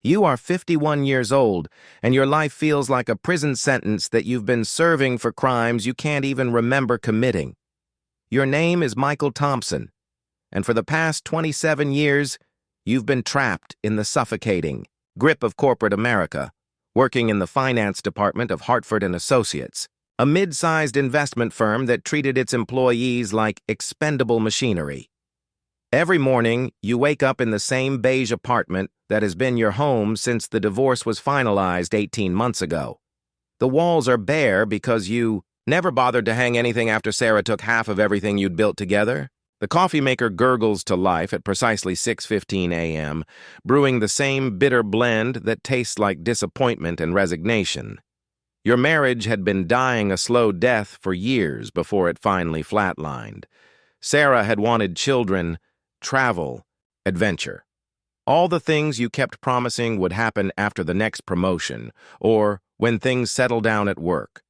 You are 51 years old, and your life feels like a prison sentence that you've been serving for crimes you can't even remember committing. Your name is Michael Thompson, and for the past 27 years, you've been trapped in the suffocating grip of corporate America, working in the finance department of Hartford and Associates, a mid-sized investment firm that treated its employees like expendable machinery. Every morning, you wake up in the same beige apartment that has been your home since the divorce was finalized 18 months ago. The walls are bare because you never bothered to hang anything after Sarah took half of everything you'd built together. The coffee maker gurgles to life at precisely 6:15 a.m., brewing the same bitter blend that tastes like disappointment and resignation. Your marriage had been dying a slow death for years before it finally flatlined. Sarah had wanted children, travel, adventure. All the things you kept promising would happen after the next promotion, or when things settled down at work.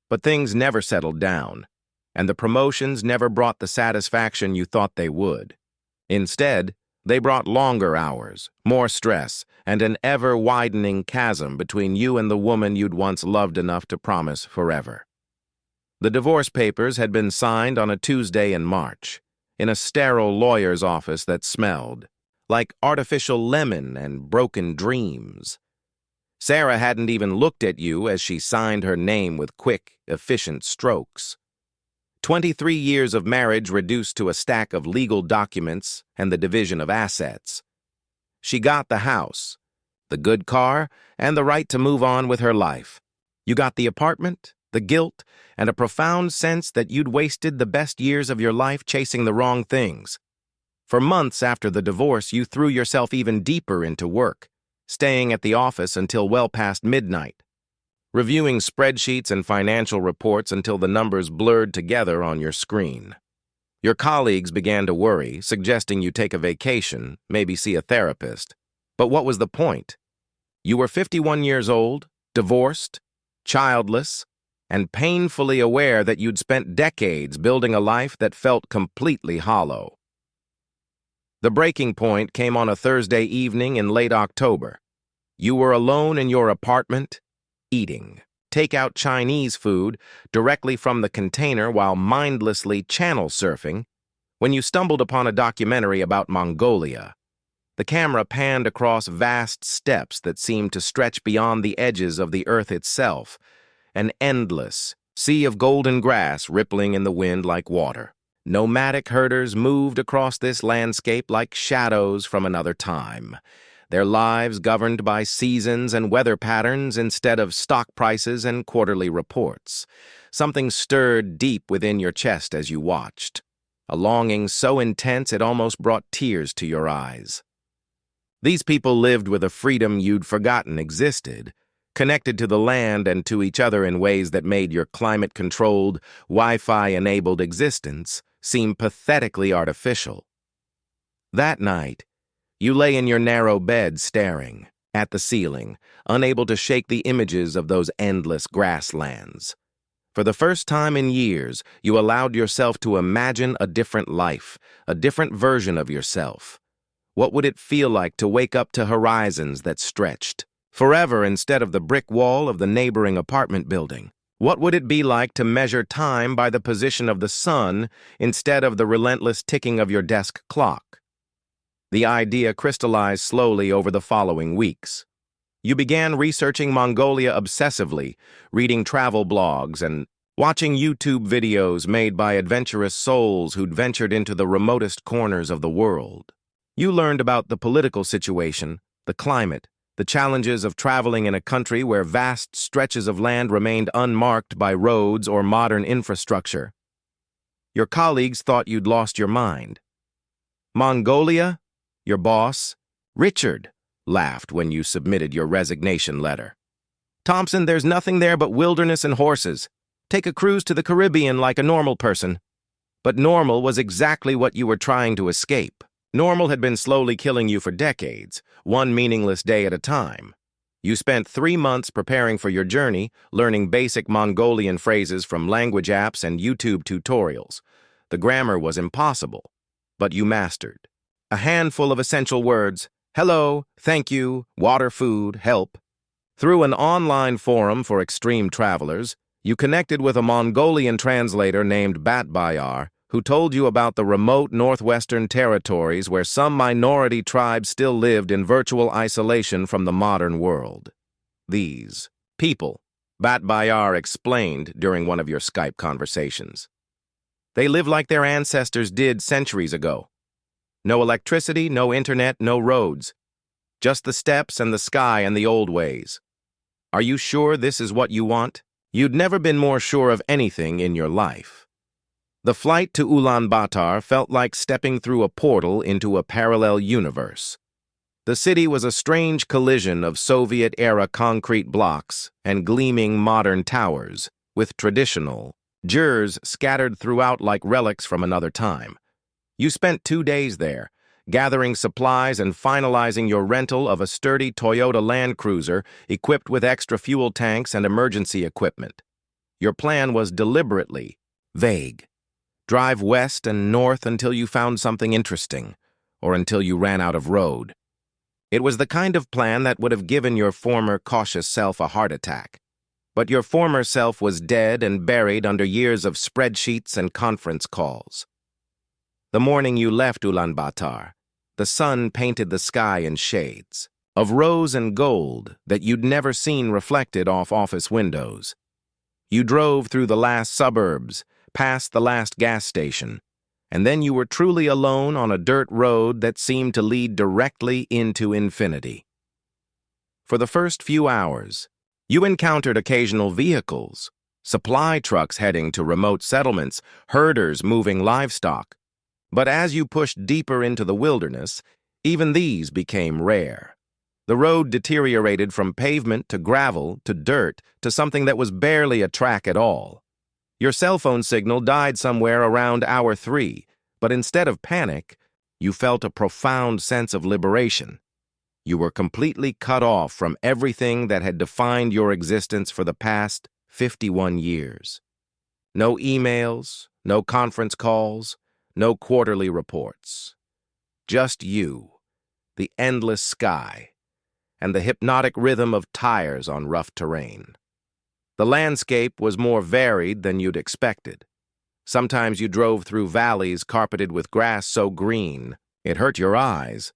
But things never settled down, and the promotions never brought the satisfaction you thought they would. Instead, they brought longer hours, more stress, and an ever-widening chasm between you and the woman you'd once loved enough to promise forever. The divorce papers had been signed on a Tuesday in March, in a sterile lawyer's office that smelled like artificial lemon and broken dreams. Sarah hadn't even looked at you as she signed her name with quick, efficient strokes. 23 years of marriage reduced to a stack of legal documents and the division of assets. She got the house, the good car, and the right to move on with her life. You got the apartment, the guilt, and a profound sense that you'd wasted the best years of your life chasing the wrong things. For months after the divorce, you threw yourself even deeper into work, staying at the office until well past midnight, reviewing spreadsheets and financial reports until the numbers blurred together on your screen. Your colleagues began to worry, suggesting you take a vacation, maybe see a therapist. But what was the point? You were 51 years old, divorced, childless, and painfully aware that you'd spent decades building a life that felt completely hollow. The breaking point came on a Thursday evening in late October. You were alone in your apartment, eating takeout Chinese food directly from the container while mindlessly channel surfing, when you stumbled upon a documentary about Mongolia. The camera panned across vast steppes that seemed to stretch beyond the edges of the earth itself, an endless sea of golden grass rippling in the wind like water. Nomadic herders moved across this landscape like shadows from another time, their lives governed by seasons and weather patterns instead of stock prices and quarterly reports. Something stirred deep within your chest as you watched, a longing so intense it almost brought tears to your eyes. These people lived with a freedom you'd forgotten existed, connected to the land and to each other in ways that made your climate-controlled, Wi-Fi-enabled existence seem pathetically artificial. That night, you lay in your narrow bed staring at the ceiling, unable to shake the images of those endless grasslands. For the first time in years, you allowed yourself to imagine a different life, a different version of yourself. What would it feel like to wake up to horizons that stretched forever instead of the brick wall of the neighboring apartment building? What would it be like to measure time by the position of the sun instead of the relentless ticking of your desk clock? The idea crystallized slowly over the following weeks. You began researching Mongolia obsessively, reading travel blogs and watching YouTube videos made by adventurous souls who'd ventured into the remotest corners of the world. You learned about the political situation, the climate, the challenges of traveling in a country where vast stretches of land remained unmarked by roads or modern infrastructure. Your colleagues thought you'd lost your mind. Mongolia? Your boss, Richard, laughed when you submitted your resignation letter. Thompson, there's nothing there but wilderness and horses. Take a cruise to the Caribbean like a normal person. But normal was exactly what you were trying to escape. Normal had been slowly killing you for decades, one meaningless day at a time. You spent 3 months preparing for your journey, learning basic Mongolian phrases from language apps and YouTube tutorials. The grammar was impossible, but you mastered. A handful of essential words: hello, thank you, water, food, help. Through an online forum for extreme travelers, you connected with a Mongolian translator named Batbayar, who told you about the remote northwestern territories where some minority tribes still lived in virtual isolation from the modern world. These people, Batbayar explained during one of your Skype conversations. They live like their ancestors did centuries ago. No electricity, no internet, no roads. Just the steppes and the sky and the old ways. Are you sure this is what you want? You'd never been more sure of anything in your life. The flight to Ulaanbaatar felt like stepping through a portal into a parallel universe. The city was a strange collision of Soviet-era concrete blocks and gleaming modern towers, with traditional jurs scattered throughout like relics from another time. You spent 2 days there, gathering supplies and finalizing your rental of a sturdy Toyota Land Cruiser equipped with extra fuel tanks and emergency equipment. Your plan was deliberately vague. Drive west and north until you found something interesting, or until you ran out of road. It was the kind of plan that would have given your former cautious self a heart attack. But your former self was dead and buried under years of spreadsheets and conference calls. The morning you left Ulaanbaatar, the sun painted the sky in shades of rose and gold that you'd never seen reflected off office windows. You drove through the last suburbs, past the last gas station, and then you were truly alone on a dirt road that seemed to lead directly into infinity. For the first few hours, you encountered occasional vehicles, supply trucks heading to remote settlements, herders moving livestock. But as you pushed deeper into the wilderness, even these became rare. The road deteriorated from pavement to gravel to dirt to something that was barely a track at all. Your cell phone signal died somewhere around hour 3, but instead of panic, you felt a profound sense of liberation. You were completely cut off from everything that had defined your existence for the past 51 years. No emails, no conference calls, no quarterly reports. Just you, the endless sky, and the hypnotic rhythm of tires on rough terrain. The landscape was more varied than you'd expected. Sometimes you drove through valleys carpeted with grass so green it hurt your eyes.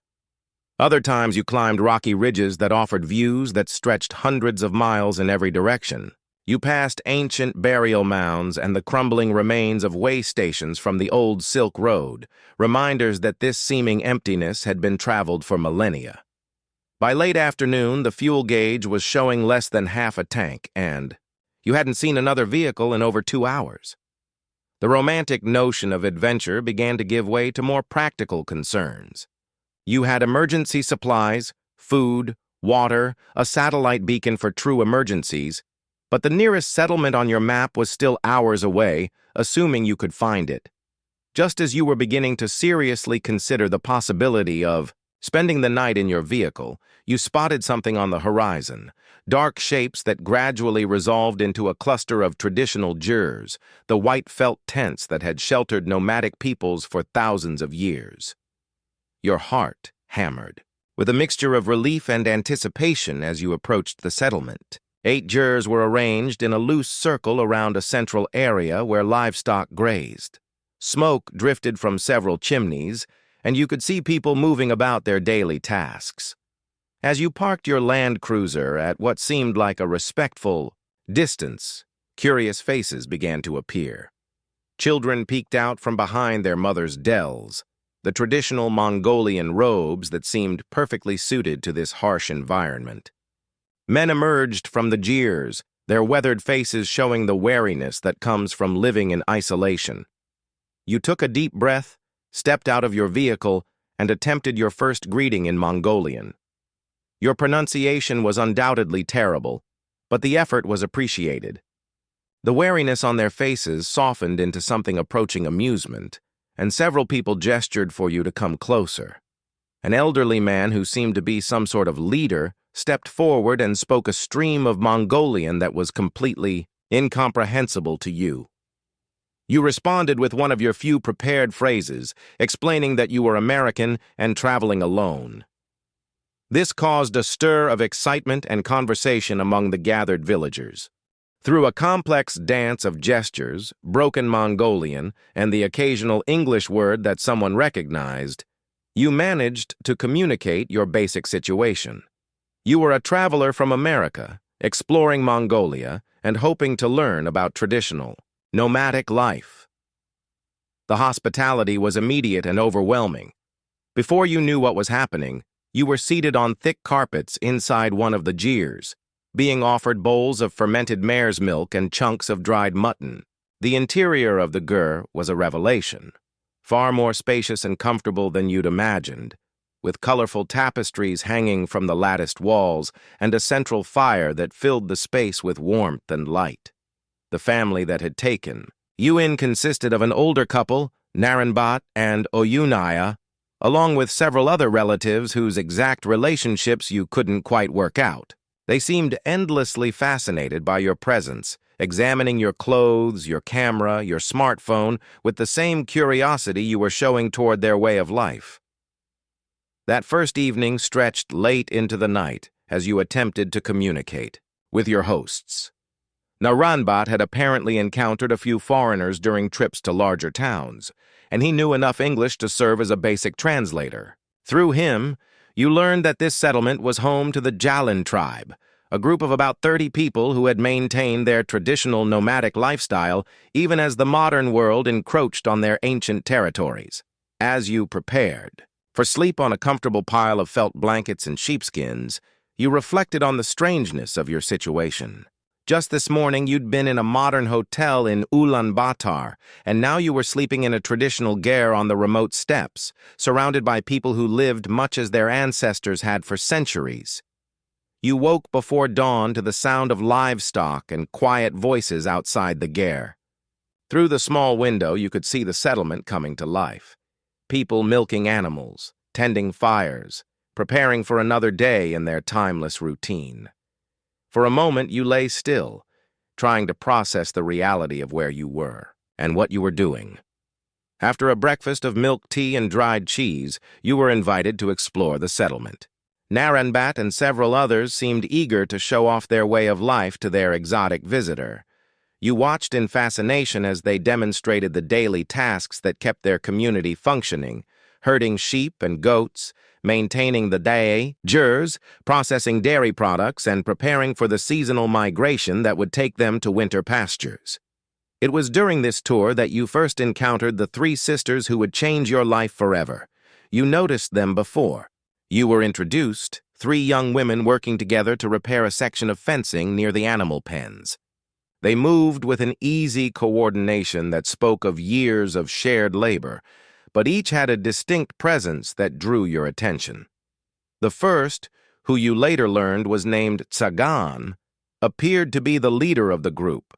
Other times you climbed rocky ridges that offered views that stretched hundreds of miles in every direction. You passed ancient burial mounds and the crumbling remains of way stations from the old Silk Road, reminders that this seeming emptiness had been traveled for millennia. By late afternoon, the fuel gauge was showing less than half a tank, and you hadn't seen another vehicle in over 2 hours. The romantic notion of adventure began to give way to more practical concerns. You had emergency supplies, food, water, a satellite beacon for true emergencies, but the nearest settlement on your map was still hours away, assuming you could find it. Just as you were beginning to seriously consider the possibility of spending the night in your vehicle, you spotted something on the horizon, dark shapes that gradually resolved into a cluster of traditional jurs, the white felt tents that had sheltered nomadic peoples for thousands of years. Your heart hammered, with a mixture of relief and anticipation as you approached the settlement. 8 jurs were arranged in a loose circle around a central area where livestock grazed. Smoke drifted from several chimneys, and you could see people moving about their daily tasks. As you parked your Land Cruiser at what seemed like a respectful distance, curious faces began to appear. Children peeked out from behind their mothers' dells, the traditional Mongolian robes that seemed perfectly suited to this harsh environment. Men emerged from the jeers, their weathered faces showing the wariness that comes from living in isolation. You took a deep breath, stepped out of your vehicle, and attempted your first greeting in Mongolian. Your pronunciation was undoubtedly terrible, but the effort was appreciated. The wariness on their faces softened into something approaching amusement, and several people gestured for you to come closer. An elderly man who seemed to be some sort of leader stepped forward and spoke a stream of Mongolian that was completely incomprehensible to you. You responded with one of your few prepared phrases, explaining that you were American and traveling alone. This caused a stir of excitement and conversation among the gathered villagers. Through a complex dance of gestures, broken Mongolian, and the occasional English word that someone recognized, you managed to communicate your basic situation. You were a traveler from America, exploring Mongolia and hoping to learn about traditional, nomadic life. The hospitality was immediate and overwhelming. Before you knew what was happening, you were seated on thick carpets inside one of the jeers, being offered bowls of fermented mare's milk and chunks of dried mutton. The interior of the ger was a revelation, far more spacious and comfortable than you'd imagined, with colorful tapestries hanging from the latticed walls and a central fire that filled the space with warmth and light. The family that had taken you in consisted of an older couple, Narenbat and Oyunaya, along with several other relatives whose exact relationships you couldn't quite work out. They seemed endlessly fascinated by your presence, examining your clothes, your camera, your smartphone, with the same curiosity you were showing toward their way of life. That first evening stretched late into the night as you attempted to communicate with your hosts. Narenbat had apparently encountered a few foreigners during trips to larger towns, and he knew enough English to serve as a basic translator. Through him, you learned that this settlement was home to the Jalin tribe, a group of about 30 people who had maintained their traditional nomadic lifestyle even as the modern world encroached on their ancient territories. As you prepared for sleep on a comfortable pile of felt blankets and sheepskins, you reflected on the strangeness of your situation. Just this morning, you'd been in a modern hotel in Ulaanbaatar, and now you were sleeping in a traditional ger on the remote steppes, surrounded by people who lived much as their ancestors had for centuries. You woke before dawn to the sound of livestock and quiet voices outside the ger. Through the small window, you could see the settlement coming to life. People milking animals, tending fires, preparing for another day in their timeless routine. For a moment, you lay still, trying to process the reality of where you were and what you were doing. After a breakfast of milk tea and dried cheese, you were invited to explore the settlement. Narenbat and several others seemed eager to show off their way of life to their exotic visitor. You watched in fascination as they demonstrated the daily tasks that kept their community functioning, herding sheep and goats, maintaining the jers, processing dairy products, and preparing for the seasonal migration that would take them to winter pastures. It was during this tour that you first encountered the 3 sisters who would change your life forever. You noticed them before. You were introduced, 3 young women working together to repair a section of fencing near the animal pens. They moved with an easy coordination that spoke of years of shared labor, but each had a distinct presence that drew your attention. The first, who you later learned was named Tsagan, appeared to be the leader of the group.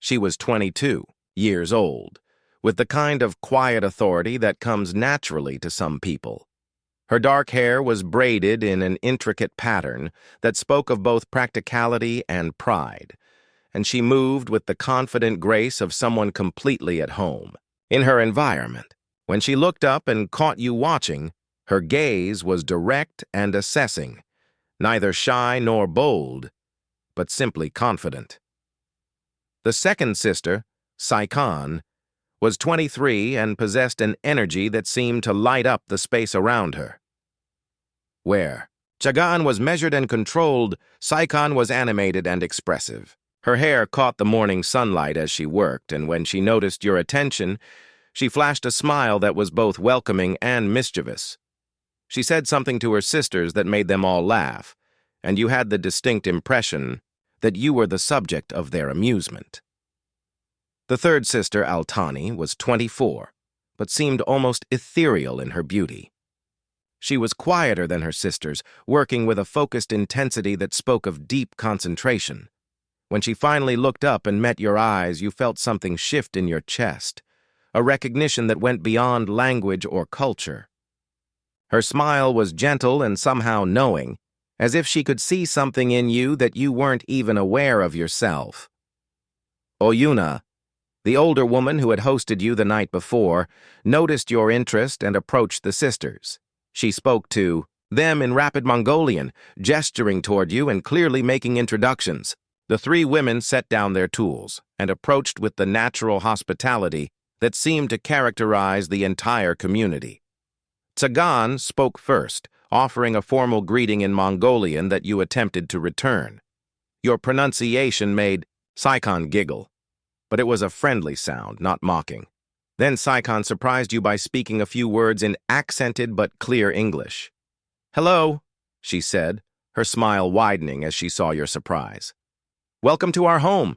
She was 22 years old, with the kind of quiet authority that comes naturally to some people. Her dark hair was braided in an intricate pattern that spoke of both practicality and pride, and she moved with the confident grace of someone completely at home in her environment. When she looked up and caught you watching, her gaze was direct and assessing, neither shy nor bold, but simply confident. The second sister, Saikan, was 23 and possessed an energy that seemed to light up the space around her. Where Chagan was measured and controlled, Saikan was animated and expressive. Her hair caught the morning sunlight as she worked, and when she noticed your attention, she flashed a smile that was both welcoming and mischievous. She said something to her sisters that made them all laugh, and you had the distinct impression that you were the subject of their amusement. The third sister, Altani, was 24, but seemed almost ethereal in her beauty. She was quieter than her sisters, working with a focused intensity that spoke of deep concentration. When she finally looked up and met your eyes, you felt something shift in your chest, a recognition that went beyond language or culture. Her smile was gentle and somehow knowing, as if she could see something in you that you weren't even aware of yourself. Oyuna, the older woman who had hosted you the night before, noticed your interest and approached the sisters. She spoke to them in rapid Mongolian, gesturing toward you and clearly making introductions. The three women set down their tools and approached with the natural hospitality that seemed to characterize the entire community. Tsagan spoke first, offering a formal greeting in Mongolian that you attempted to return. Your pronunciation made Saikan giggle, but it was a friendly sound, not mocking. Then Saikan surprised you by speaking a few words in accented but clear English. "Hello," she said, her smile widening as she saw your surprise. "Welcome to our home."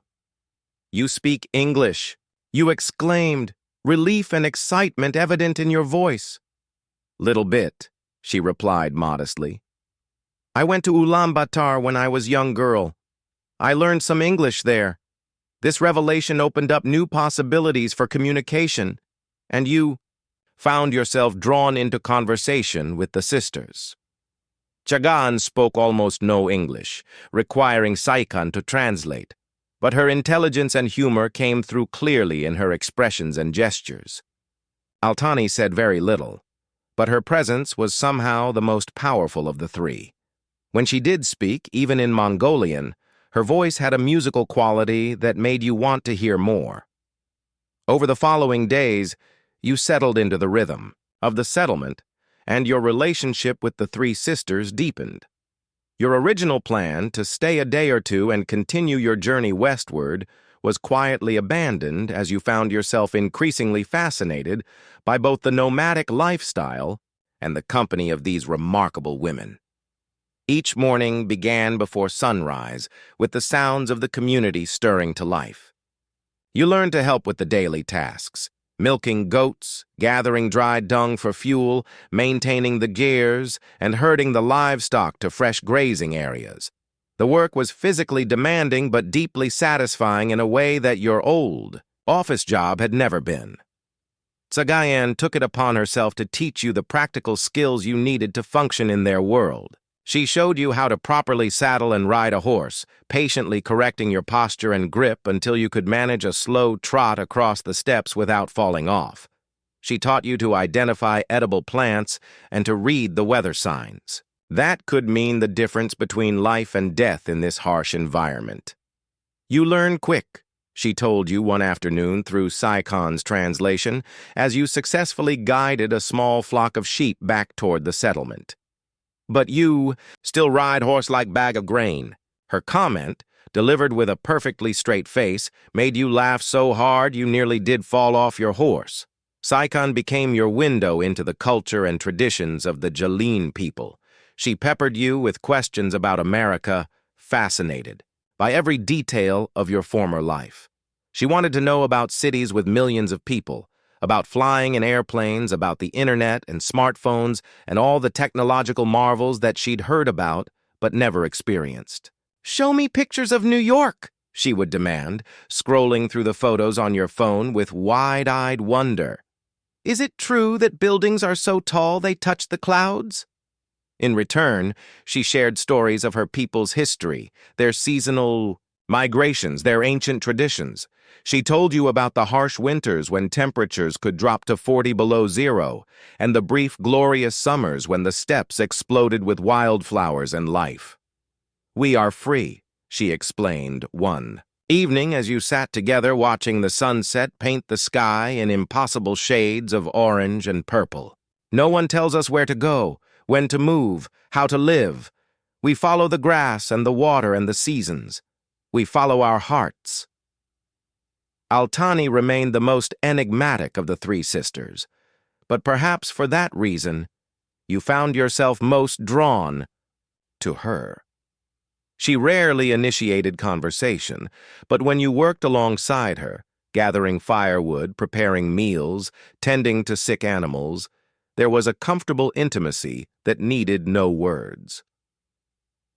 "You speak English," you exclaimed, relief and excitement evident in your voice. "Little bit," she replied modestly. "I went to Ulaanbaatar when I was a young girl. I learned some English there. This revelation opened up new possibilities for communication, and you found yourself drawn into conversation with the sisters." Chagan spoke almost no English, requiring Saikan to translate, but her intelligence and humor came through clearly in her expressions and gestures. Altani said very little, but her presence was somehow the most powerful of the three. When she did speak, even in Mongolian, her voice had a musical quality that made you want to hear more. Over the following days, you settled into the rhythm of the settlement, and your relationship with the three sisters deepened. Your original plan to stay a day or two and continue your journey westward was quietly abandoned as you found yourself increasingly fascinated by both the nomadic lifestyle and the company of these remarkable women. Each morning began before sunrise, with the sounds of the community stirring to life. You learned to help with the daily tasks, milking goats, gathering dried dung for fuel, maintaining the gears, and herding the livestock to fresh grazing areas. The work was physically demanding but deeply satisfying in a way that your old office job had never been. Tsagayan took it upon herself to teach you the practical skills you needed to function in their world. She showed you how to properly saddle and ride a horse, patiently correcting your posture and grip until you could manage a slow trot across the steps without falling off. She taught you to identify edible plants and to read the weather signs. That could mean the difference between life and death in this harsh environment. "You learn quick," she told you one afternoon through Saikon's translation, as you successfully guided a small flock of sheep back toward the settlement. "But you still ride horse like bag of grain." Her comment, delivered with a perfectly straight face, made you laugh so hard you nearly did fall off your horse. Saikon became your window into the culture and traditions of the Jaleen people. She peppered you with questions about America, fascinated by every detail of your former life. She wanted to know about cities with millions of people, about flying in airplanes, about the internet and smartphones, and all the technological marvels that she'd heard about but never experienced. "Show me pictures of New York," she would demand, scrolling through the photos on your phone with wide-eyed wonder. "Is it true that buildings are so tall they touch the clouds?" In return, she shared stories of her people's history, their seasonal migrations, their ancient traditions. She told you about the harsh winters when temperatures could drop to 40 below zero, and the brief, glorious summers when the steppes exploded with wildflowers and life. "We are free," she explained one evening as you sat together watching the sunset paint the sky in impossible shades of orange and purple. "No one tells us where to go, when to move, how to live. We follow the grass and the water and the seasons. We follow our hearts." Altani remained the most enigmatic of the three sisters, but perhaps for that reason, you found yourself most drawn to her. She rarely initiated conversation, but when you worked alongside her, gathering firewood, preparing meals, tending to sick animals, there was a comfortable intimacy that needed no words.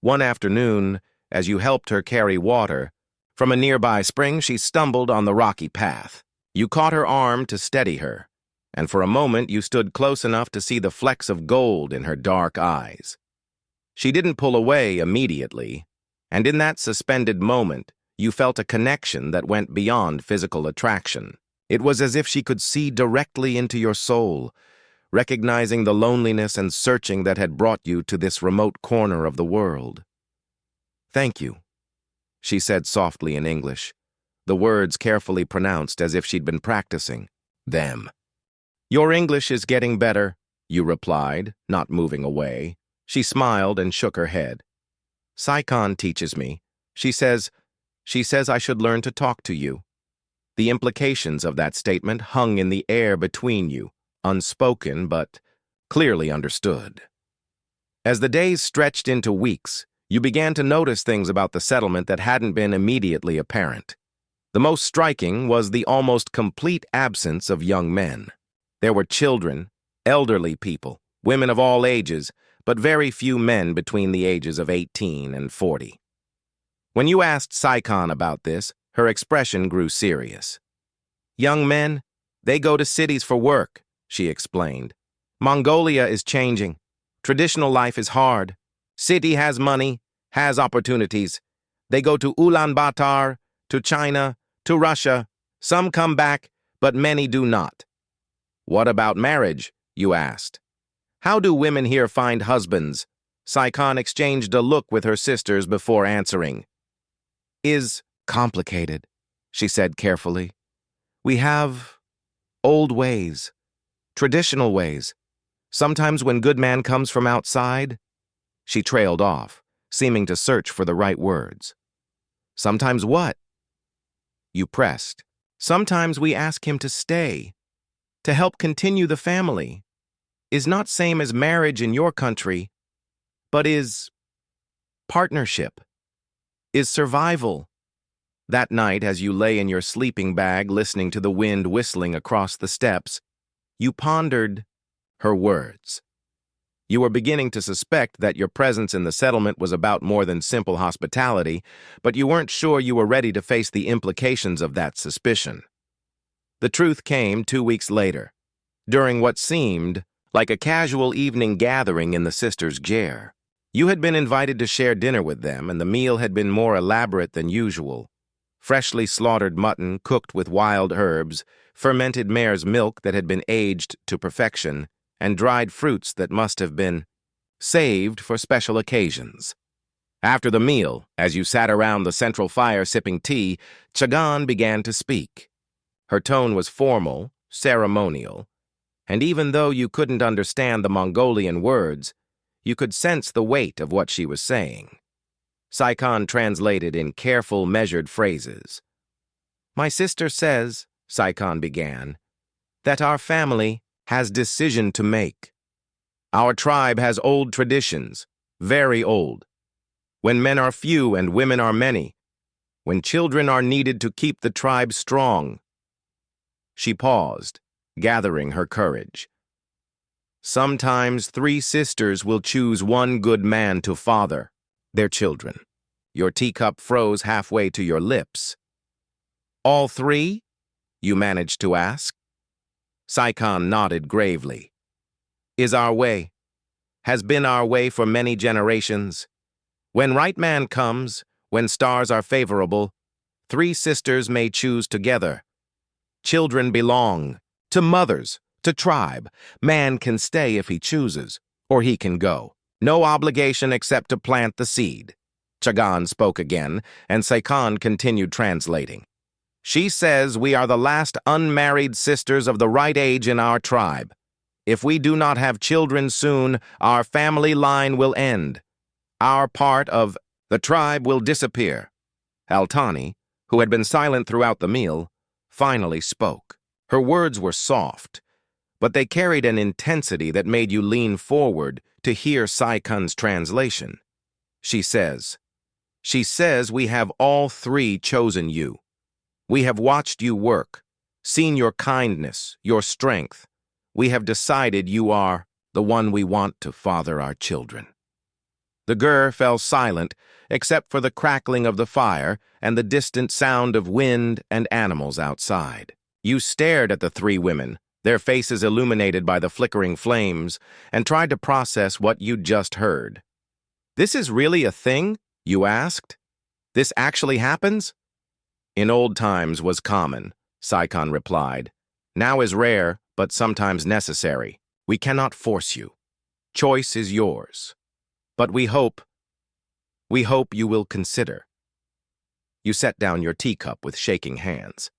One afternoon, as you helped her carry water, from a nearby spring, she stumbled on the rocky path. You caught her arm to steady her, and for a moment you stood close enough to see the flecks of gold in her dark eyes. She didn't pull away immediately, and in that suspended moment, you felt a connection that went beyond physical attraction. It was as if she could see directly into your soul, recognizing the loneliness and searching that had brought you to this remote corner of the world. "Thank you," she said softly in English, the words carefully pronounced as if she'd been practicing them. "Your English is getting better," you replied, not moving away. She smiled and shook her head. "Saikan teaches me. She says I should learn to talk to you." The implications of that statement hung in the air between you, unspoken but clearly understood. As the days stretched into weeks, you began to notice things about the settlement that hadn't been immediately apparent. The most striking was the almost complete absence of young men. There were children, elderly people, women of all ages, but very few men between the ages of 18 and 40. When you asked Saikan about this, her expression grew serious. "Young men, they go to cities for work," she explained. "Mongolia is changing. Traditional life is hard. City has money, has opportunities. They go to Ulaanbaatar, to China, to Russia. Some come back, but many do not." "What about marriage?" you asked. "How do women here find husbands?" Saikan exchanged a look with her sisters before answering. "Is complicated," she said carefully. "We have old ways, traditional ways. Sometimes when good man comes from outside," she trailed off, seeming to search for the right words. "Sometimes what?" You pressed. "Sometimes we ask him to stay, to help continue the family. Is not same as marriage in your country, but is partnership, is survival." That night, as you lay in your sleeping bag listening to the wind whistling across the steppes, you pondered her words. You were beginning to suspect that your presence in the settlement was about more than simple hospitality, but you weren't sure you were ready to face the implications of that suspicion. The truth came 2 weeks later, during what seemed like a casual evening gathering in the sisters' ger. You had been invited to share dinner with them, and the meal had been more elaborate than usual. Freshly slaughtered mutton cooked with wild herbs, fermented mare's milk that had been aged to perfection, and dried fruits that must have been saved for special occasions. After the meal, as you sat around the central fire sipping tea, Chagan began to speak. Her tone was formal, ceremonial, and even though you couldn't understand the Mongolian words, you could sense the weight of what she was saying. Saikan translated in careful, measured phrases. "My sister says," Saikan began, "that our family has decision to make. Our tribe has old traditions, very old. When men are few and women are many, when children are needed to keep the tribe strong." She paused, gathering her courage. "Sometimes 3 sisters will choose one good man to father their children." Your teacup froze halfway to your lips. "All 3? You managed to ask. Saikan nodded gravely. "Is our way. Has been our way for many generations. When right man comes, when stars are favorable, 3 sisters may choose together. Children belong to mothers, to tribe. Man can stay if he chooses, or he can go. No obligation except to plant the seed." Chagan spoke again, and Saikan continued translating. "She says we are the last unmarried sisters of the right age in our tribe. If we do not have children soon, our family line will end. Our part of the tribe will disappear." Altani, who had been silent throughout the meal, finally spoke. Her words were soft, but they carried an intensity that made you lean forward to hear Saikan's translation. She says we have all 3 chosen you. We have watched you work, seen your kindness, your strength. We have decided you are the one we want to father our children." The ger fell silent, except for the crackling of the fire and the distant sound of wind and animals outside. You stared at the 3 women, their faces illuminated by the flickering flames, and tried to process what you'd just heard. "This is really a thing?" you asked. "This actually happens?" "In old times was common," Saikan replied. "Now is rare, but sometimes necessary. We cannot force you. Choice is yours. But we hope you will consider. You set down your teacup with shaking hands.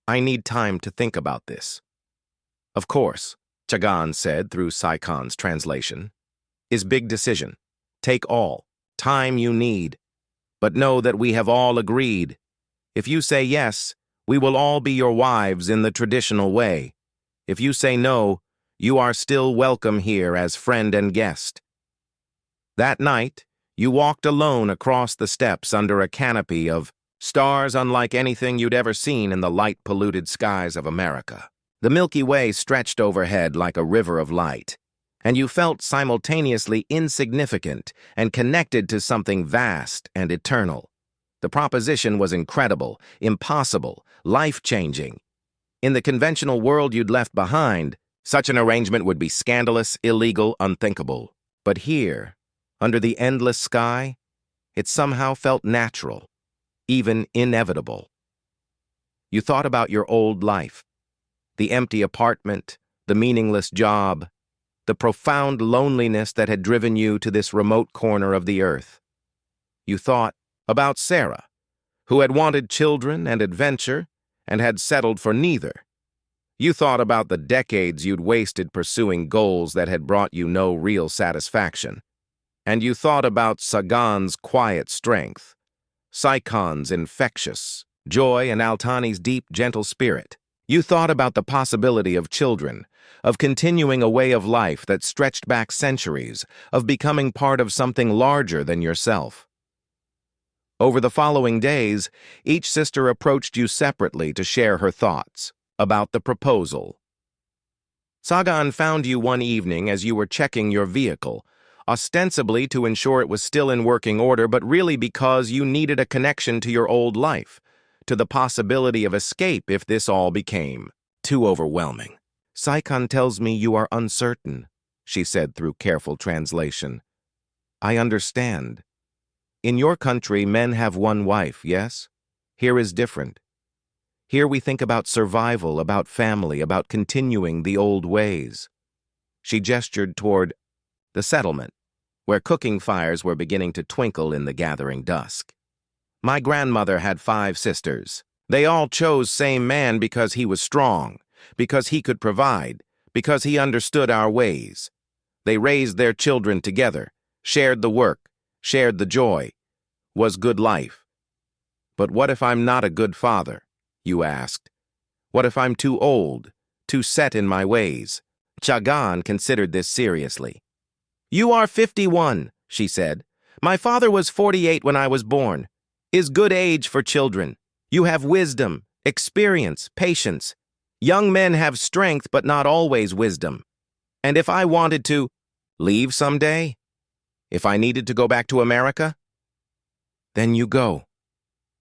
I need time to think about this. Of course, Chagan said through Saikon's translation. Is big decision. Take all time you need. But know that we have all agreed. If you say yes, we will all be your wives in the traditional way. If you say no, you are still welcome here as friend and guest. That night, you walked alone across the steps under a canopy of stars unlike anything you'd ever seen in the light-polluted skies of America. The Milky Way stretched overhead like a river of light, and you felt simultaneously insignificant and connected to something vast and eternal. The proposition was incredible, impossible, life-changing. In the conventional world you'd left behind, such an arrangement would be scandalous, illegal, unthinkable. But here, under the endless sky, it somehow felt natural, even inevitable. You thought about your old life, the empty apartment, the meaningless job, the profound loneliness that had driven you to this remote corner of the earth. You thought about Sarah, who had wanted children and adventure and had settled for neither. You thought about the decades you'd wasted pursuing goals that had brought you no real satisfaction. And you thought about Sagan's quiet strength, Saikon's infectious joy, and Altani's deep, gentle spirit. You thought about the possibility of children, of continuing a way of life that stretched back centuries, of becoming part of something larger than yourself. Over the following days, each sister approached you separately to share her thoughts about the proposal. Sagan found you one evening as you were checking your vehicle, ostensibly to ensure it was still in working order, but really because you needed a connection to your old life, to the possibility of escape if this all became too overwhelming. Saikan tells me you are uncertain, she said through careful translation. I understand. In your country, men have one wife, yes? Here is different. Here we think about survival, about family, about continuing the old ways. She gestured toward the settlement, where cooking fires were beginning to twinkle in the gathering dusk. My grandmother had 5 sisters. They all chose same man because he was strong, because he could provide, because he understood our ways. They raised their children together, shared the work, shared the joy, was good life. But what if I'm not a good father? You asked. What if I'm too old, too set in my ways? Chagan considered this seriously. You are 51, she said. My father was 48 when I was born. Is good age for children. You have wisdom, experience, patience. Young men have strength, but not always wisdom. And if I wanted to leave someday, if I needed to go back to America, then you go,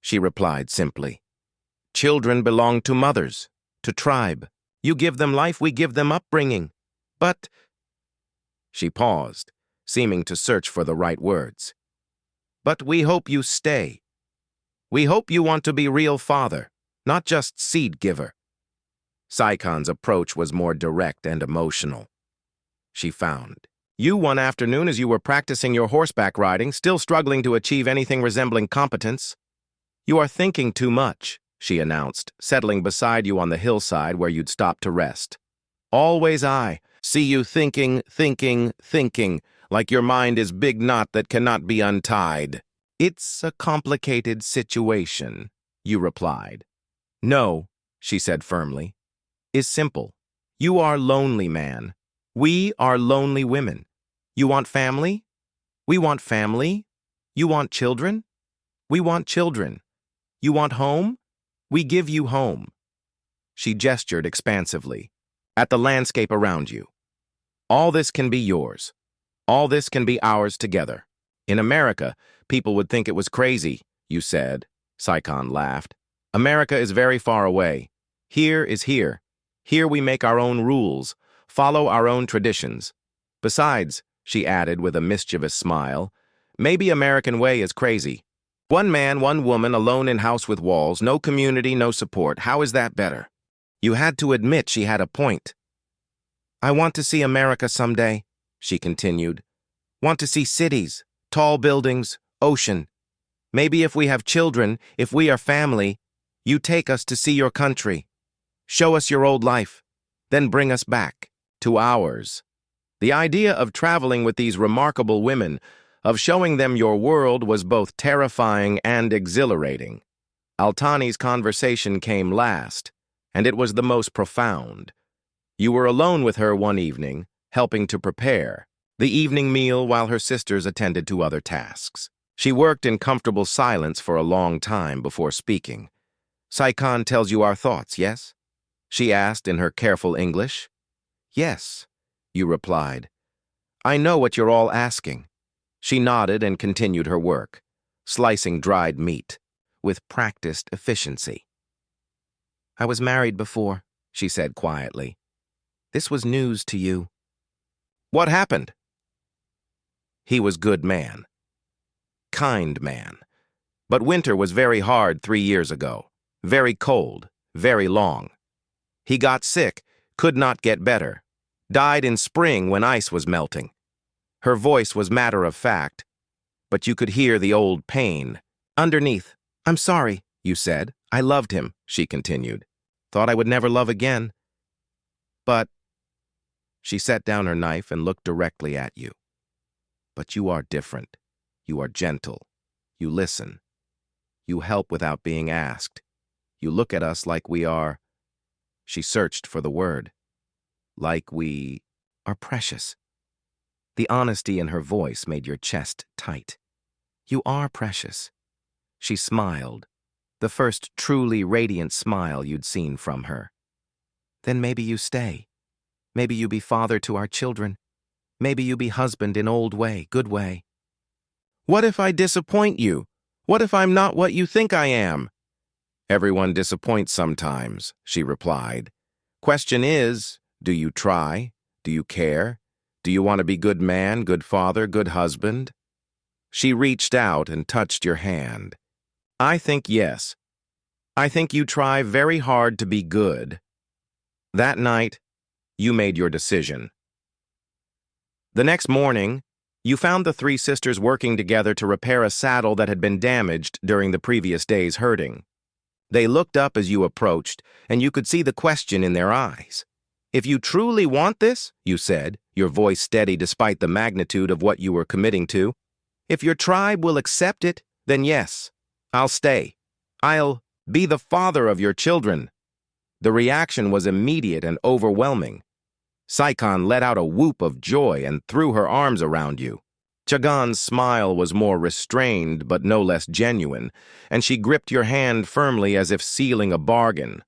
she replied simply. Children belong to mothers, to tribe. You give them life, we give them upbringing. But, she paused, seeming to search for the right words. But we hope you stay. We hope you want to be real father, not just seed giver. Saikon's approach was more direct and emotional. She found. You one afternoon as you were practicing your horseback riding, still struggling to achieve anything resembling competence. You are thinking too much, she announced, settling beside you on the hillside where you'd stopped to rest. Always I see you thinking, like your mind is big knot that cannot be untied. It's a complicated situation, you replied. No, she said firmly, is simple. You are lonely, man. We are lonely women. You want family? We want family. You want children? We want children. You want home? We give you home. She gestured expansively, at the landscape around you. All this can be yours. All this can be ours together. In America, people would think it was crazy, you said. Saikon laughed. America is very far away. Here is here. Here we make our own rules, follow our own traditions. Besides, she added with a mischievous smile, maybe American way is crazy. One man, one woman, alone in house with walls, no community, no support. How is that better? You had to admit she had a point. I want to see America someday, she continued. Want to see cities, tall buildings, ocean. Maybe if we have children, if we are family, you take us to see your country. Show us your old life, then bring us back to ours. The idea of traveling with these remarkable women, of showing them your world, was both terrifying and exhilarating. Altani's conversation came last, and it was the most profound. You were alone with her one evening, helping to prepare the evening meal while her sisters attended to other tasks. She worked in comfortable silence for a long time before speaking. Saikan tells you our thoughts, yes? She asked in her careful English. Yes, you replied. I know what you're all asking. She nodded and continued her work, slicing dried meat with practiced efficiency. I was married before, she said quietly. This was news to you. What happened? He was good man. Kind man. But winter was very hard 3 years ago. Very cold, very long. He got sick, could not get better. Died in spring when ice was melting. Her voice was matter of fact, but you could hear the old pain. Underneath, I'm sorry, you said. I loved him, she continued. Thought I would never love again. But, she set down her knife and looked directly at you. But you are different. You are gentle. You listen. You help without being asked. You look at us like we are, she searched for the word, like we are precious. The honesty in her voice made your chest tight. You are precious. She smiled, the first truly radiant smile you'd seen from her. Then maybe you stay. Maybe you be father to our children. Maybe you be husband in old way, good way. What if I disappoint you? What if I'm not what you think I am? Everyone disappoints sometimes, she replied. Question is, do you try? Do you care? Do you want to be good man, good father, good husband? She reached out and touched your hand. I think yes. I think you try very hard to be good. That night, you made your decision. The next morning, you found the 3 sisters working together to repair a saddle that had been damaged during the previous day's herding. They looked up as you approached, and you could see the question in their eyes. If you truly want this, you said, your voice steady despite the magnitude of what you were committing to, if your tribe will accept it, then yes, I'll stay. I'll be the father of your children. The reaction was immediate and overwhelming. Saikan let out a whoop of joy and threw her arms around you. Chagan's smile was more restrained but no less genuine, and she gripped your hand firmly as if sealing a bargain.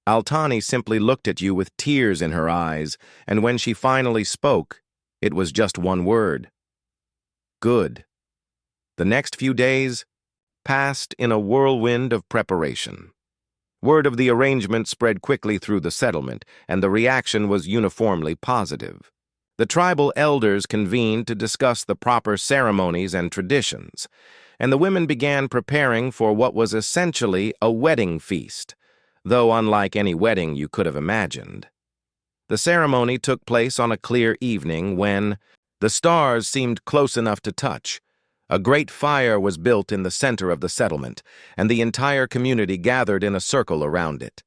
Altani simply looked at you with tears in her eyes, and when she finally spoke, it was just one word. Good. The next few days passed in a whirlwind of preparation. Word of the arrangement spread quickly through the settlement, and the reaction was uniformly positive. The tribal elders convened to discuss the proper ceremonies and traditions, and the women began preparing for what was essentially a wedding feast, though unlike any wedding you could have imagined. The ceremony took place on a clear evening when the stars seemed close enough to touch. A great fire was built in the center of the settlement, and the entire community gathered in a circle around it.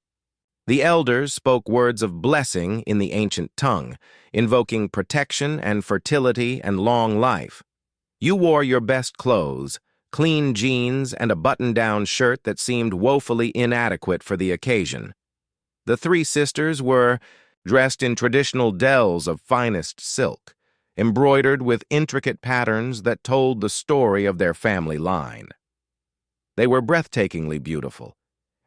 The elders spoke words of blessing in the ancient tongue, invoking protection and fertility and long life. You wore your best clothes, clean jeans and a button-down shirt that seemed woefully inadequate for the occasion. The 3 sisters were dressed in traditional dells of finest silk, embroidered with intricate patterns that told the story of their family line. They were breathtakingly beautiful,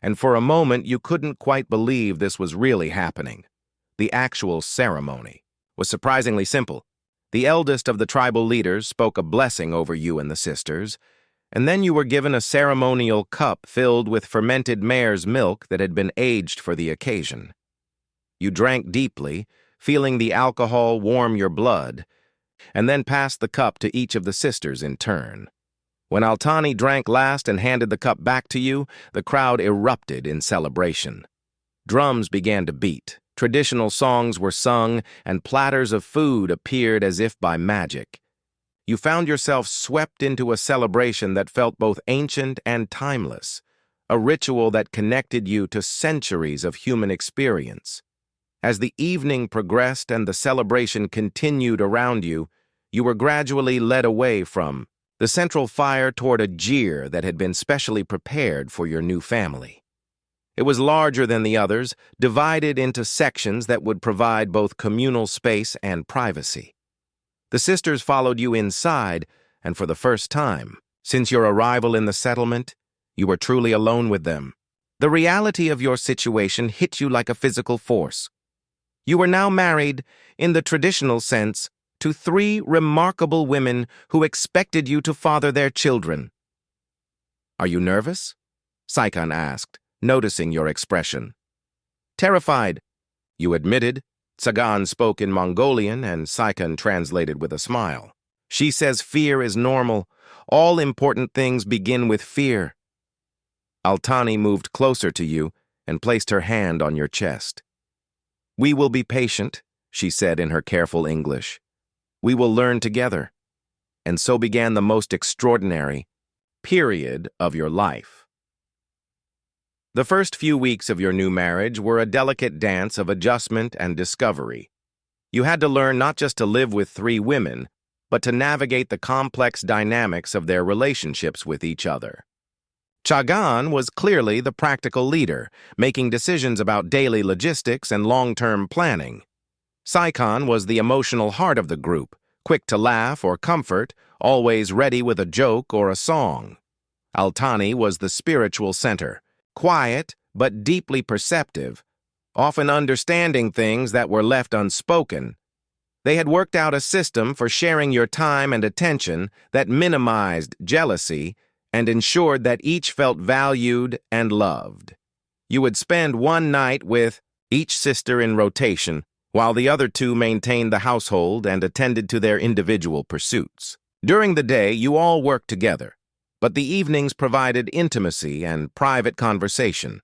and for a moment you couldn't quite believe this was really happening. The actual ceremony was surprisingly simple. The eldest of the tribal leaders spoke a blessing over you and the sisters, and then you were given a ceremonial cup filled with fermented mare's milk that had been aged for the occasion. You drank deeply, feeling the alcohol warm your blood, and then passed the cup to each of the sisters in turn. When Altani drank last and handed the cup back to you, the crowd erupted in celebration. Drums began to beat, Traditional songs were sung, and platters of food appeared as if by magic. You found yourself swept into a celebration that felt both ancient and timeless, a ritual that connected you to centuries of human experience. As the evening progressed and the celebration continued around you, you were gradually led away from the central fire toward a jeer that had been specially prepared for your new family. It was larger than the others, divided into sections that would provide both communal space and privacy. The sisters followed you inside, and for the first time, since your arrival in the settlement, you were truly alone with them. The reality of your situation hit you like a physical force. You were now married, in the traditional sense, to 3 remarkable women who expected you to father their children. "Are you nervous?" Saikan asked, noticing your expression. "Terrified," you admitted. Sagan spoke in Mongolian, and Saikan translated with a smile. "She says fear is normal. All important things begin with fear." Altani moved closer to you and placed her hand on your chest. "We will be patient," she said in her careful English. "We will learn together." And so began the most extraordinary period of your life. The first few weeks of your new marriage were a delicate dance of adjustment and discovery. You had to learn not just to live with 3 women, but to navigate the complex dynamics of their relationships with each other. Chagan was clearly the practical leader, making decisions about daily logistics and long-term planning. Saikan was the emotional heart of the group, quick to laugh or comfort, always ready with a joke or a song. Altani was the spiritual center, quiet but deeply perceptive, often understanding things that were left unspoken. They had worked out a system for sharing your time and attention that minimized jealousy and ensured that each felt valued and loved. You would spend one night with each sister in rotation, while the other 2 maintained the household and attended to their individual pursuits. During the day, you all worked together, but the evenings provided intimacy and private conversation.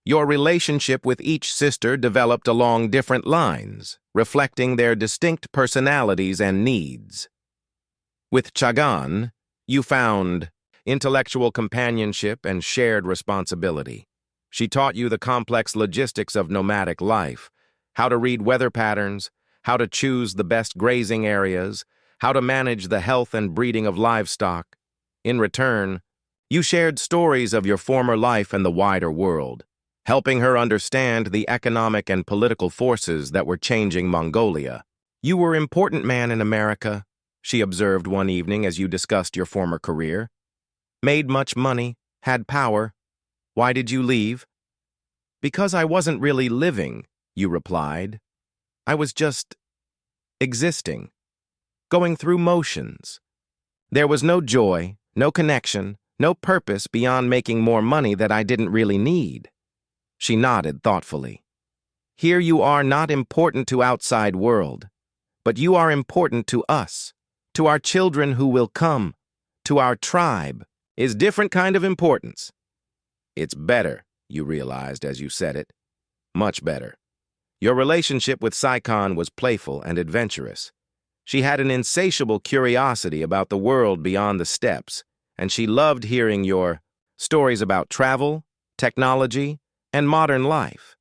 Your relationship with each sister developed along different lines, reflecting their distinct personalities and needs. With Chagan, you found intellectual companionship and shared responsibility. She taught you the complex logistics of nomadic life, how to read weather patterns, how to choose the best grazing areas, how to manage the health and breeding of livestock. In return, you shared stories of your former life and the wider world, helping her understand the economic and political forces that were changing Mongolia. "You were an important man in America," she observed one evening as you discussed your former career. "Made much money, had power. Why did you leave?" "Because I wasn't really living," you replied. "I was just existing, going through motions. There was no joy, no connection, no purpose beyond making more money that I didn't really need." She nodded thoughtfully. "Here you are, not important to outside world, but you are important to us, to our children who will come, to our tribe. Is different kind of importance." "It's better," you realized as you said it. "Much better." Your relationship with Saikan was playful and adventurous. She had an insatiable curiosity about the world beyond the steppes, and she loved hearing your stories about travel, technology, and modern life.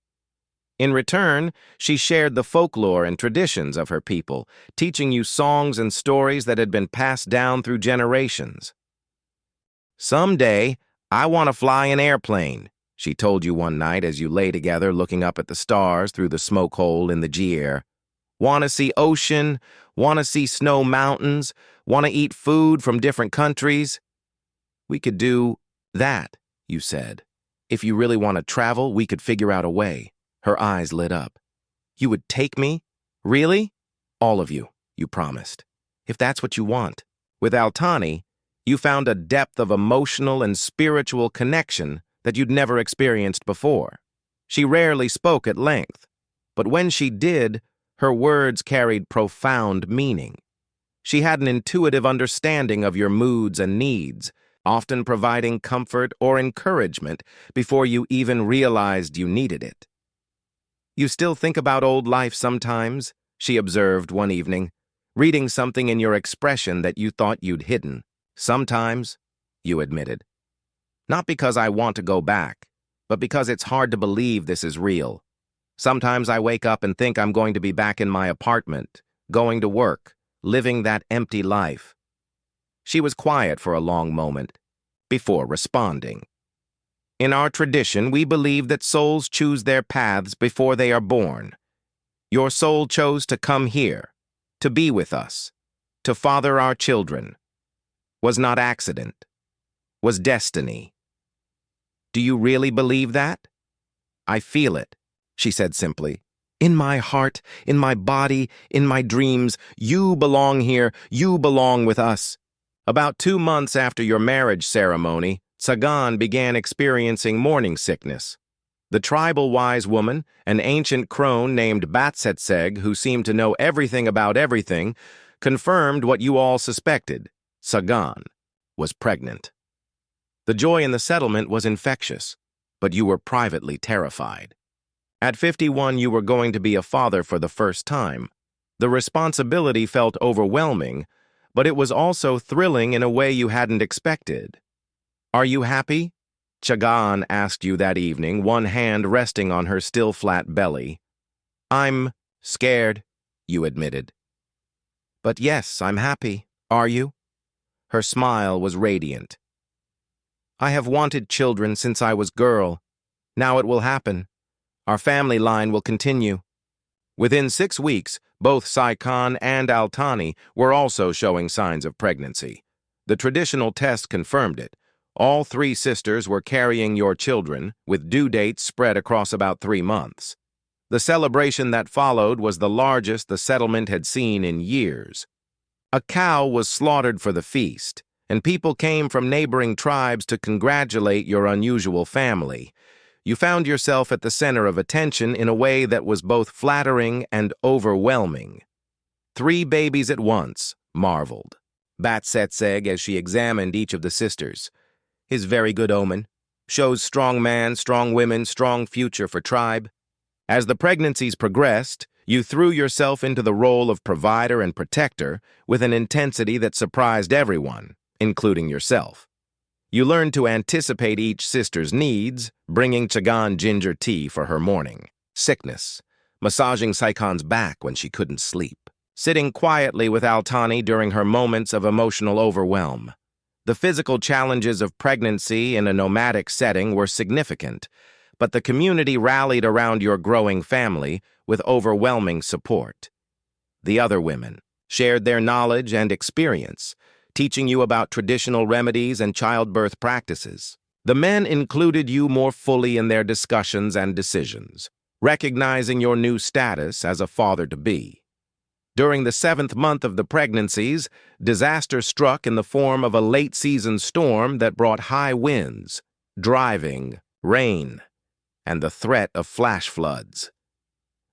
In return, she shared the folklore and traditions of her people, teaching you songs and stories that had been passed down through generations. "Someday, I want to fly an airplane," she told you one night as you lay together looking up at the stars through the smoke hole in the Jier. "Want to see ocean, want to see snow mountains, want to eat food from different countries." "We could do that," you said. "If you really want to travel, we could figure out a way." Her eyes lit up. "You would take me? Really?" "All of you," you promised. "If that's what you want." With Altani, you found a depth of emotional and spiritual connection that you'd never experienced before. She rarely spoke at length, but when she did, her words carried profound meaning. She had an intuitive understanding of your moods and needs, often providing comfort or encouragement before you even realized you needed it. You still think about old life sometimes, she observed one evening, reading something in your expression that you thought you'd hidden. Sometimes, you admitted. Not because I want to go back, but because it's hard to believe this is real. Sometimes I wake up and think I'm going to be back in my apartment, going to work, living that empty life. She was quiet for a long moment, before responding. In our tradition, we believe that souls choose their paths before they are born. Your soul chose to come here, to be with us, to father our children. Was not accident, was destiny. Do you really believe that? I feel it, she said simply. In my heart, in my body, in my dreams, you belong here, you belong with us. About 2 months after your marriage ceremony, Tsagan began experiencing morning sickness. The tribal wise woman, an ancient crone named Batsetseg, who seemed to know everything about everything, confirmed what you all suspected. Tsagan was pregnant. The joy in the settlement was infectious, but you were privately terrified. At 51, you were going to be a father for the first time. The responsibility felt overwhelming, but it was also thrilling in a way you hadn't expected. Are you happy? Tsagan asked you that evening, one hand resting on her still flat belly. I'm scared, you admitted. But yes, I'm happy. Are you? Her smile was radiant. I have wanted children since I was girl. Now it will happen. Our family line will continue. Within 6 weeks, both Saikan and Altani were also showing signs of pregnancy. The traditional test confirmed it. All 3 sisters were carrying your children, with due dates spread across about 3 months. The celebration that followed was the largest the settlement had seen in years. A cow was slaughtered for the feast, and people came from neighboring tribes to congratulate your unusual family. You found yourself at the center of attention in a way that was both flattering and overwhelming. 3 babies at once, marveled Batsetseg as she examined each of the sisters. His very good omen. Shows strong man, strong women, strong future for tribe. As the pregnancies progressed, you threw yourself into the role of provider and protector with an intensity that surprised everyone, including yourself. You learned to anticipate each sister's needs, bringing Tsagan ginger tea for her morning sickness, massaging Saikon's back when she couldn't sleep, sitting quietly with Altani during her moments of emotional overwhelm. The physical challenges of pregnancy in a nomadic setting were significant, but the community rallied around your growing family with overwhelming support. The other women shared their knowledge and experience, teaching you about traditional remedies and childbirth practices. The men included you more fully in their discussions and decisions, recognizing your new status as a father-to-be. During the 7th month of the pregnancies, disaster struck in the form of a late-season storm that brought high winds, driving, rain, and the threat of flash floods.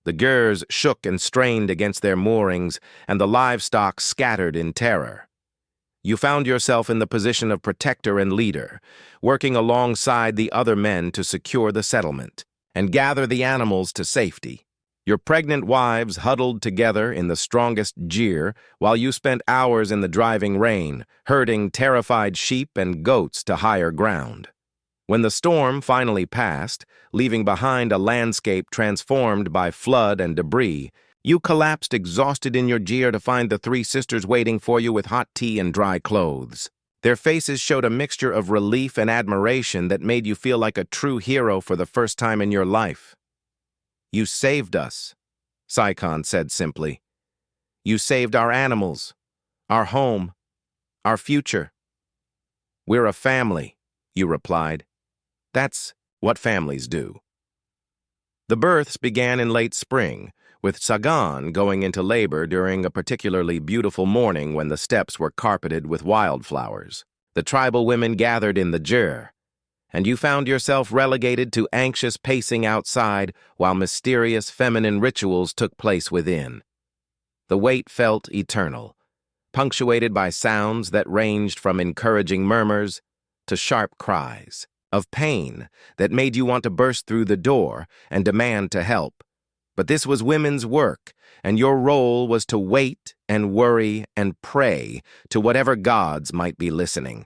The gears shook and strained against their moorings, and the livestock scattered in terror. You found yourself in the position of protector and leader, working alongside the other men to secure the settlement and gather the animals to safety. Your pregnant wives huddled together in the strongest jeer while you spent hours in the driving rain, herding terrified sheep and goats to higher ground. When the storm finally passed, leaving behind a landscape transformed by flood and debris, you collapsed exhausted in your jeer to find the 3 sisters waiting for you with hot tea and dry clothes. Their faces showed a mixture of relief and admiration that made you feel like a true hero for the first time in your life. You saved us, Saikan said simply. You saved our animals, our home, our future. We're a family, you replied. That's what families do. The births began in late spring, with Tsagan going into labor during a particularly beautiful morning when the steppes were carpeted with wildflowers. The tribal women gathered in the jur, and you found yourself relegated to anxious pacing outside while mysterious feminine rituals took place within. The wait felt eternal, punctuated by sounds that ranged from encouraging murmurs to sharp cries of pain that made you want to burst through the door and demand to help. But this was women's work, and your role was to wait and worry and pray to whatever gods might be listening.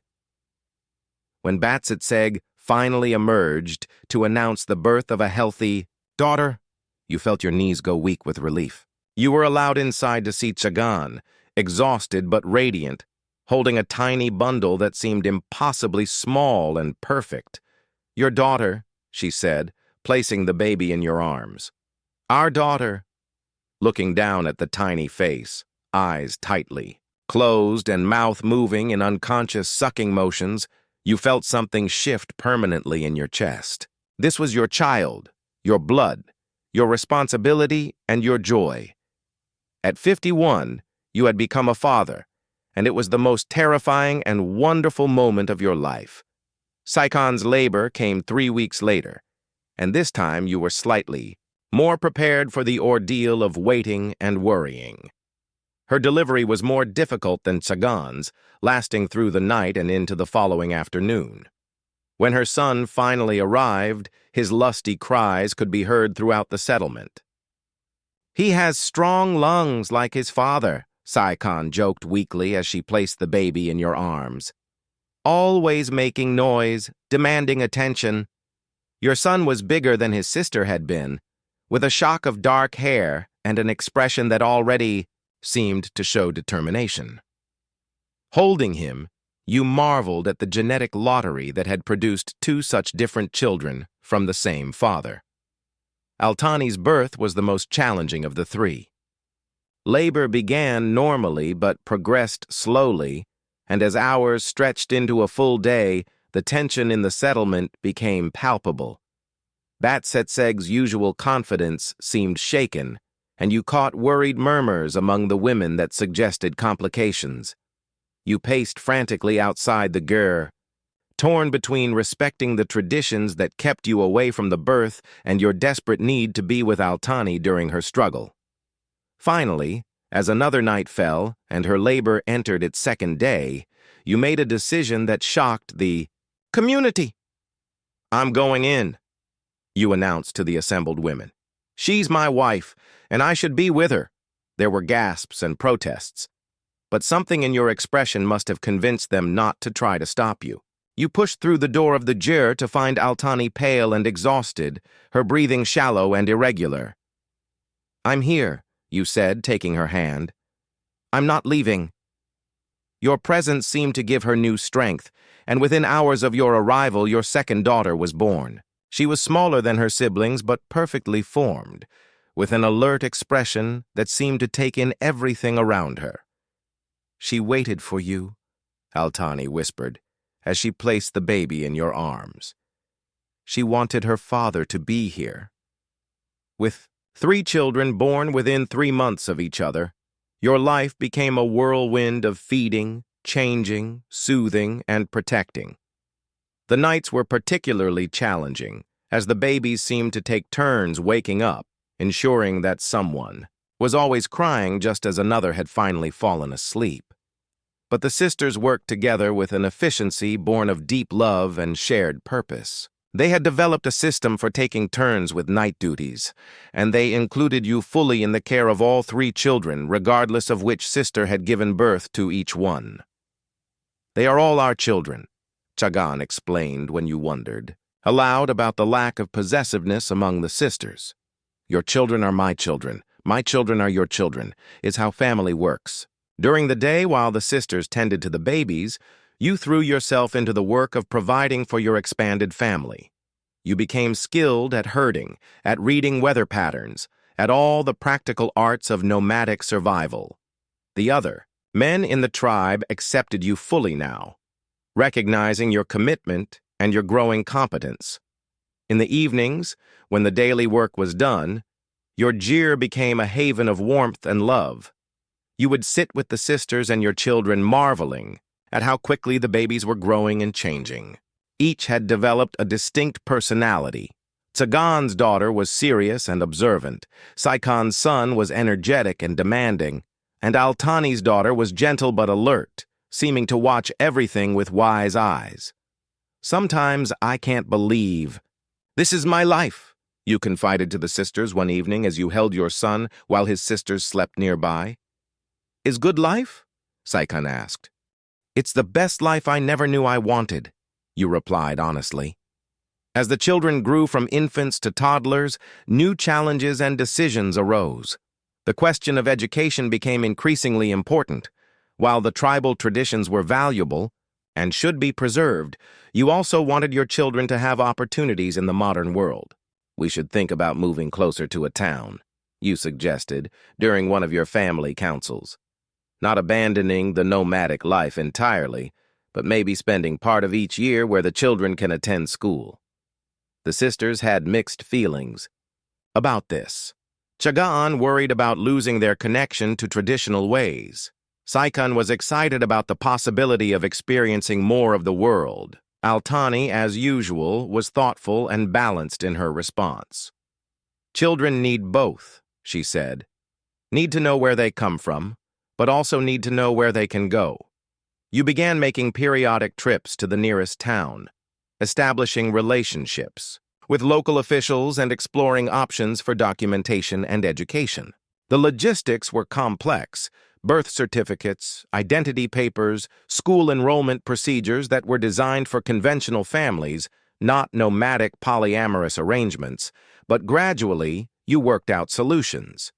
When Batsetseg finally emerged to announce the birth of a healthy daughter, you felt your knees go weak with relief. You were allowed inside to see Chagan, exhausted but radiant, holding a tiny bundle that seemed impossibly small and perfect. "Your daughter," she said, placing the baby in your arms. "Our daughter," looking down at the tiny face, eyes tightly closed and mouth moving in unconscious sucking motions. You felt something shift permanently in your chest. This was your child, your blood, your responsibility, and your joy. At 51, you had become a father, and it was the most terrifying and wonderful moment of your life. Saikon's labor came 3 weeks later, and this time you were slightly more prepared for the ordeal of waiting and worrying. Her delivery was more difficult than Chagan's, lasting through the night and into the following afternoon. When her son finally arrived, his lusty cries could be heard throughout the settlement. "He has strong lungs like his father," Saikon joked weakly as she placed the baby in your arms. "Always making noise, demanding attention. Your son was bigger than his sister had been, with a shock of dark hair and an expression that already seemed to show determination." Holding him, you marveled at the genetic lottery that had produced 2 such different children from the same father. Altani's birth was the most challenging of the 3. Labor began normally but progressed slowly, and as hours stretched into a full day, the tension in the settlement became palpable. Batsetseg's usual confidence seemed shaken, and you caught worried murmurs among the women that suggested complications. You paced frantically outside the ger, torn between respecting the traditions that kept you away from the birth and your desperate need to be with Altani during her struggle. Finally, as another night fell and her labor entered its 2nd day, you made a decision that shocked the community. "I'm going in," you announced to the assembled women. "She's my wife, and I should be with her." There were gasps and protests, but something in your expression must have convinced them not to try to stop you. You pushed through the door of the ger to find Altani pale and exhausted, her breathing shallow and irregular. "I'm here," you said, taking her hand. "I'm not leaving." Your presence seemed to give her new strength, and within hours of your arrival, your 2nd daughter was born. She was smaller than her siblings, but perfectly formed, with an alert expression that seemed to take in everything around her. "She waited for you," Altani whispered, as she placed the baby in your arms. "She wanted her father to be here." With 3 children born within 3 months of each other, your life became a whirlwind of feeding, changing, soothing, and protecting. The nights were particularly challenging, as the babies seemed to take turns waking up, ensuring that someone was always crying just as another had finally fallen asleep. But the sisters worked together with an efficiency born of deep love and shared purpose. They had developed a system for taking turns with night duties, and they included you fully in the care of all 3 children, regardless of which sister had given birth to each one. "They are all our children," Chagan explained when you wondered, aloud about the lack of possessiveness among the sisters. "Your children are my children. My children are your children," is how family works. During the day, while the sisters tended to the babies, you threw yourself into the work of providing for your expanded family. You became skilled at herding, at reading weather patterns, at all the practical arts of nomadic survival. The other men in the tribe accepted you fully now, recognizing your commitment and your growing competence. In the evenings, when the daily work was done, your ger became a haven of warmth and love. You would sit with the sisters and your children, marveling at how quickly the babies were growing and changing. Each had developed a distinct personality. Tsagan's daughter was serious and observant, Saikon's son was energetic and demanding, and Altani's daughter was gentle but alert, seeming to watch everything with wise eyes. "Sometimes I can't believe. This is my life," You confided to the sisters one evening as you held your son while his sisters slept nearby. Is good life? Saikan asked. It's the best life I never knew I wanted, you replied honestly. As the children grew from infants to toddlers, new challenges and decisions arose. The question of education became increasingly important. While the tribal traditions were valuable and should be preserved, you also wanted your children to have opportunities in the modern world. We should think about moving closer to a town, you suggested during one of your family councils. Not abandoning the nomadic life entirely, but maybe spending part of each year where the children can attend school. The sisters had mixed feelings about this. Chag'an worried about losing their connection to traditional ways. Saikan was excited about the possibility of experiencing more of the world. Altani, as usual, was thoughtful and balanced in her response. Children need both, she said. Need to know where they come from, but also need to know where they can go. You began making periodic trips to the nearest town, establishing relationships with local officials and exploring options for documentation and education. The logistics were complex: birth certificates, identity papers, school enrollment procedures that were designed for conventional families, not nomadic polyamorous arrangements, but gradually you worked out solutions.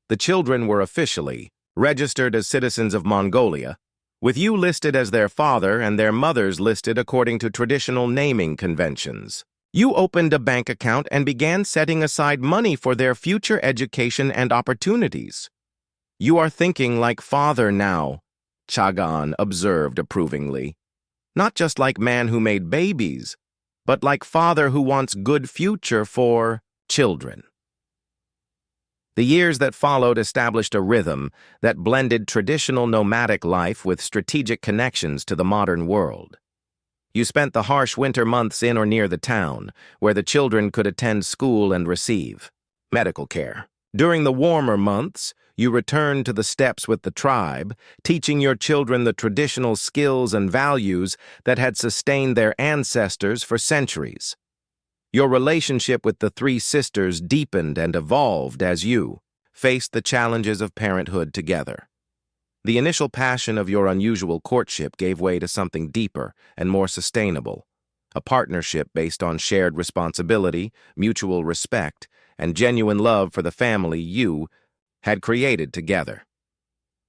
The children were officially registered as citizens of Mongolia, with you listed as their father and their mothers listed according to traditional naming conventions. You opened a bank account and began setting aside money for their future education and opportunities. You are thinking like father now, Chag'an observed approvingly. Not just like man who made babies, but like father who wants good future for children. The years that followed established a rhythm that blended traditional nomadic life with strategic connections to the modern world. You spent the harsh winter months in or near the town, where the children could attend school and receive medical care. During the warmer months, you returned to the steppes with the tribe, teaching your children the traditional skills and values that had sustained their ancestors for centuries. Your relationship with the three sisters deepened and evolved as you faced the challenges of parenthood together. The initial passion of your unusual courtship gave way to something deeper and more sustainable, a partnership based on shared responsibility, mutual respect, and genuine love for the family you had created together.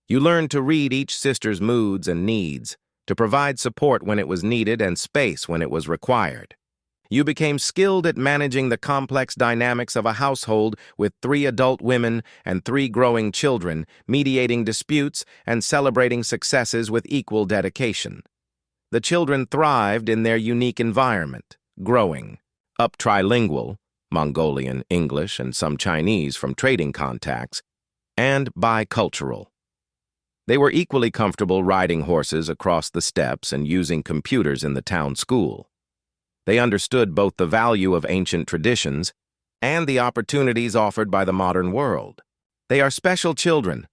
You learned to read each sister's moods and needs, to provide support when it was needed and space when it was required. You became skilled at managing the complex dynamics of a household with 3 adult women and 3 growing children, mediating disputes and celebrating successes with equal dedication. The children thrived in their unique environment, growing up trilingual, Mongolian, English, and some Chinese from trading contacts, and bicultural. They were equally comfortable riding horses across the steppes and using computers in the town school. They understood both the value of ancient traditions and the opportunities offered by the modern world. They are special children,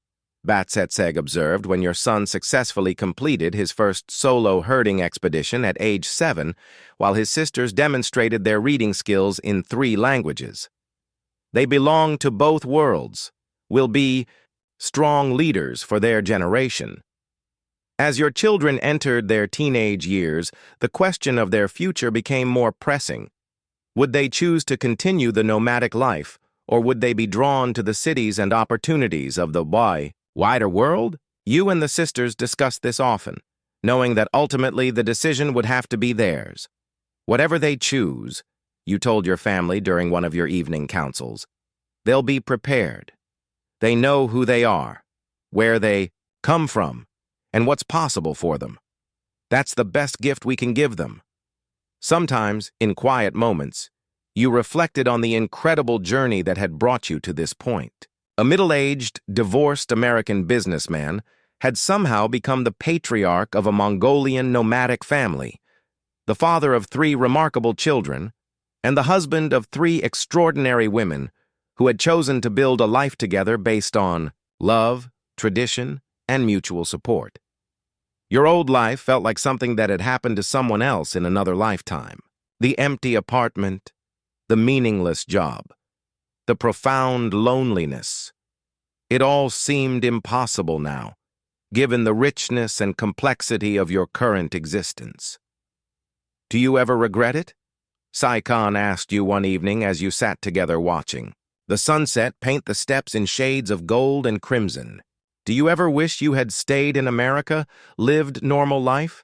Batsetseg observed when your son successfully completed his first solo herding expedition at age 7, while his sisters demonstrated their reading skills in 3 languages. They belong to both worlds, will be strong leaders for their generation. As your children entered their teenage years, the question of their future became more pressing. Would they choose to continue the nomadic life, or would they be drawn to the cities and opportunities of the wider world? You and the sisters discussed this often, knowing that ultimately the decision would have to be theirs. Whatever they choose, you told your family during one of your evening councils, they'll be prepared. They know who they are, where they come from, and what's possible for them. That's the best gift we can give them. Sometimes, in quiet moments, you reflected on the incredible journey that had brought you to this point. A middle-aged, divorced American businessman had somehow become the patriarch of a Mongolian nomadic family, the father of 3 remarkable children, and the husband of 3 extraordinary women who had chosen to build a life together based on love, tradition, and mutual support. Your old life felt like something that had happened to someone else in another lifetime. The empty apartment, the meaningless job, the profound loneliness. It all seemed impossible now, given the richness and complexity of your current existence. Do you ever regret it? Saikan asked you one evening as you sat together watching. The sunset paint the steps in shades of gold and crimson. Do you ever wish you had stayed in America, lived normal life?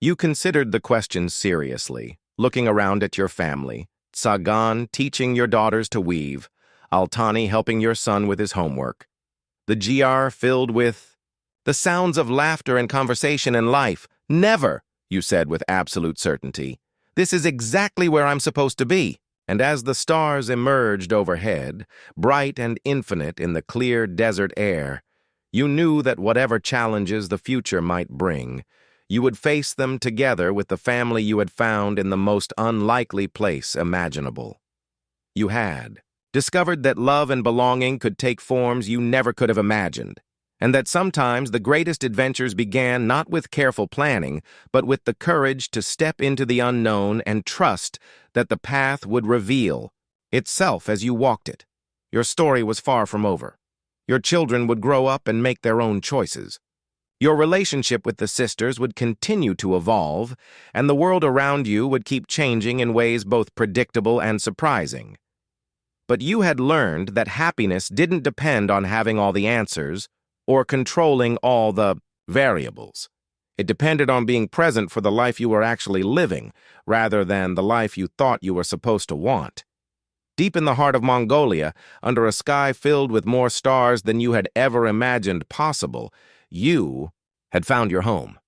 You considered the question seriously, looking around at your family. Tsagan teaching your daughters to weave, Altani helping your son with his homework. The GR filled with the sounds of laughter and conversation and life. Never, you said with absolute certainty. This is exactly where I'm supposed to be. And as the stars emerged overhead, bright and infinite in the clear desert air, you knew that whatever challenges the future might bring, you would face them together with the family you had found in the most unlikely place imaginable. You had discovered that love and belonging could take forms you never could have imagined, and that sometimes the greatest adventures began not with careful planning, but with the courage to step into the unknown and trust that the path would reveal itself as you walked it. Your story was far from over. Your children would grow up and make their own choices. Your relationship with the sisters would continue to evolve, and the world around you would keep changing in ways both predictable and surprising. But you had learned that happiness didn't depend on having all the answers or controlling all the variables. It depended on being present for the life you were actually living, rather than the life you thought you were supposed to want. Deep in the heart of Mongolia, under a sky filled with more stars than you had ever imagined possible, you had found your home.